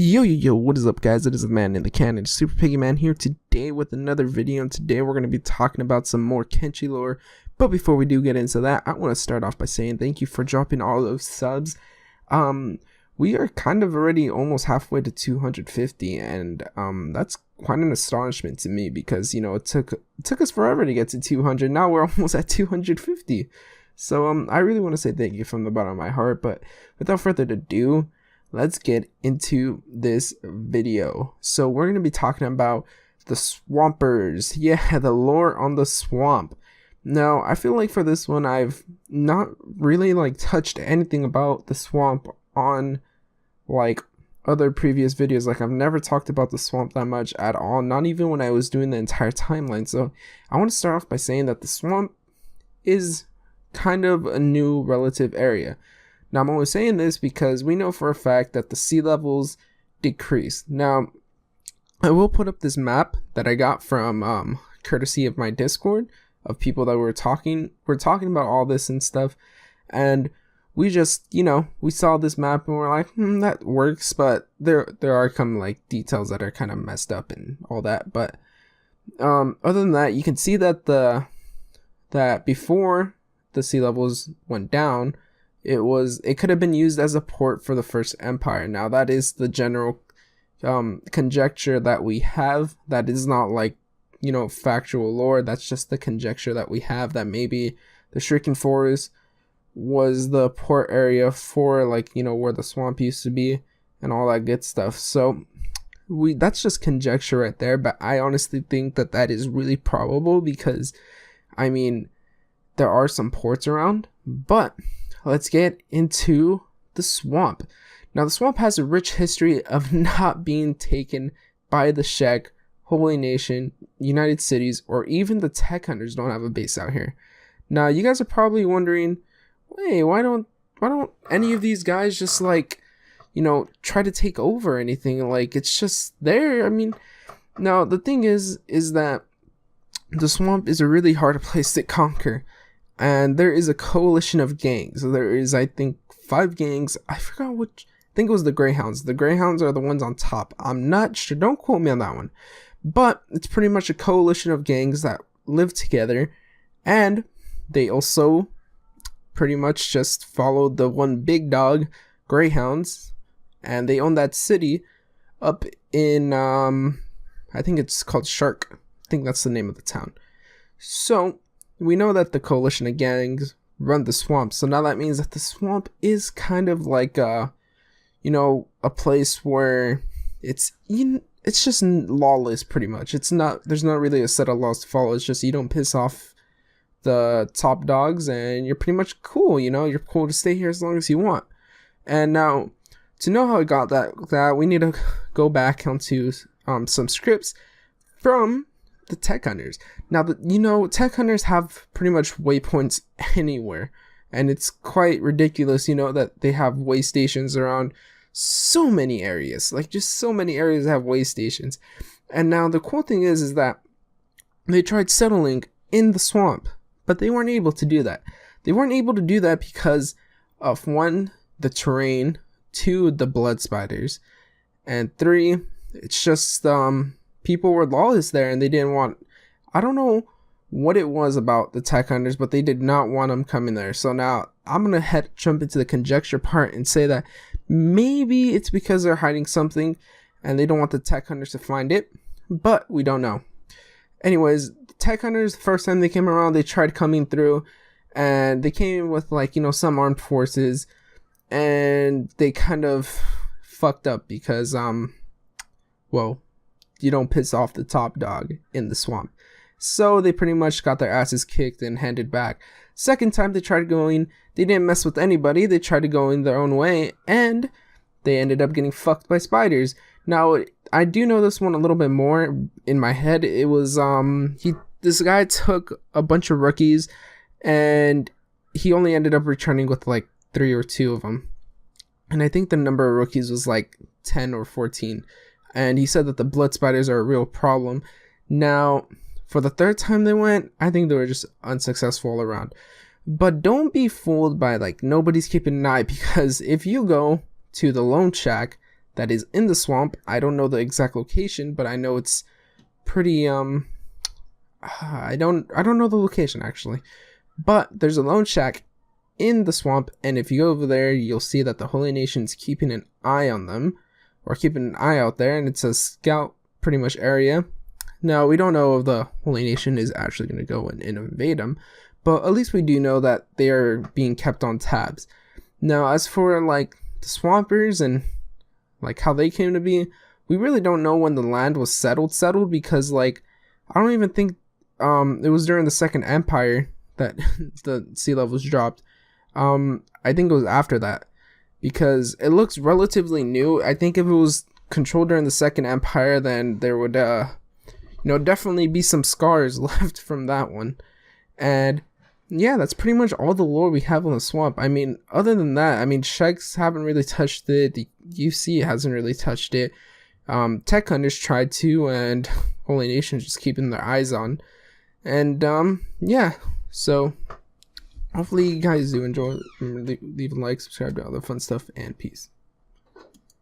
Yo, what is up, guys? It is the man in the cannon, Super Pigman here today with another video, and today we're going to be talking about some more Kenshi lore. But before we do get into that, I want to start off by saying thank you for dropping all those subs. We are kind of already almost halfway to 250, and that's quite an astonishment to me because, you know, it took us forever to get to 200. Now we're almost at 250. So I really want to say thank you from the bottom of my heart, but without further ado, let's get into this video. So we're going to be talking about the swampers. Yeah, the lore on the swamp. Now, I feel like for this one, I've not really touched anything about the swamp on other previous videos. I've never talked about the swamp that much at all, not even when I was doing the entire timeline. So I want to start off by saying that the swamp is kind of a new relative area. Now, I'm only saying this because we know for a fact that the sea levels decrease. Now, I will put up this map that I got from courtesy of my Discord of people that we're talking about all this and stuff, and we just, we saw this map and we're like, that works, but there are some details that are kind of messed up and all that. But other than that, you can see that that before the sea levels went down, it could have been used as a port for the First Empire. Now, that is the general conjecture that we have. That is not factual lore. That's just the conjecture that we have, that maybe the Shrieking Forest was the port area for where the swamp used to be and all that good stuff. So that's just conjecture right there, but I honestly think that is really probable because, I mean, there are some ports around. But let's get into the swamp. Now, the swamp has a rich history of not being taken by the Shek, Holy Nation, United Cities, or even the Tech Hunters don't have a base out here. Now, you guys are probably wondering, hey, why don't any of these guys just try to take over anything? It's just there. I mean, now the thing is that the swamp is a really hard place to conquer. And there is a coalition of gangs. There is, I think, 5 gangs. I forgot which. I think it was the GreyHounds. The GreyHounds are the ones on top. I'm not sure. Don't quote me on that one. But it's pretty much a coalition of gangs that live together. And they also pretty much just follow the one big dog, GreyHounds. And they own that city up in, I think it's called Shark. I think that's the name of the town. So we know that the coalition of gangs run the swamp, so now that means that the swamp is kind of like a place where it's just lawless pretty much. There's not really a set of laws to follow. It's just you don't piss off the top dogs and you're pretty much cool, you're cool to stay here as long as you want. And now, to know how it got that we need to go back onto some scripts from the Tech Hunters. Now, Tech Hunters have pretty much waypoints anywhere, and it's quite ridiculous, that they have way stations around so many areas, just so many areas have way stations. And now the cool thing is that they tried settling in the swamp, but they weren't able to do that. They weren't able to do that because of 1, the terrain, 2, the blood spiders, and 3, it's just people were lawless there, and they didn't want, I don't know what it was about the Tech Hunters, but they did not want them coming there. So now I'm going to jump into the conjecture part and say that maybe it's because they're hiding something and they don't want the Tech Hunters to find it, but we don't know. Anyways, the Tech Hunters, the first time they came around, they tried coming through, and they came with some armed forces, and they kind of fucked up because, you don't piss off the top dog in the swamp. So they pretty much got their asses kicked and handed back. Second time they tried going, they didn't mess with anybody. They tried to go in their own way, and they ended up getting fucked by spiders. Now, I do know this one a little bit more in my head. It was, this guy took a bunch of rookies, and he only ended up returning with 3 or 2 of them. And I think the number of rookies was 10 or 14. And he said that the blood spiders are a real problem. Now, for the 3rd time they went, I think they were just unsuccessful all around. But don't be fooled by nobody's keeping an eye, because if you go to the Lone Shack, that is in the swamp. I don't know the exact location, but I know it's pretty I don't know the location actually. But there's a lone shack in the swamp, and if you go over there, you'll see that the Holy Nation's keeping an eye on them, or keeping an eye out there, and it's a scout pretty much area. Now, we don't know if the Holy Nation is actually going to go and invade them, but at least we do know that they are being kept on tabs. Now, as for like the Swampers and like how they came to be, we really don't know when the land was settled because like I don't even think it was during the Second Empire that the sea levels dropped. I think it was after that, because it looks relatively new. I think if it was controlled during the Second Empire, then there would definitely be some scars left from that one. And yeah, that's pretty much all the lore we have on the swamp. I mean, other than that, I mean, Sheiks haven't really touched it, the UC hasn't really touched it, Tech Hunters tried to, and Holy Nation's just keeping their eyes on. And yeah, so hopefully you guys do enjoy. Remember, leave a like, subscribe to all the fun stuff, and peace.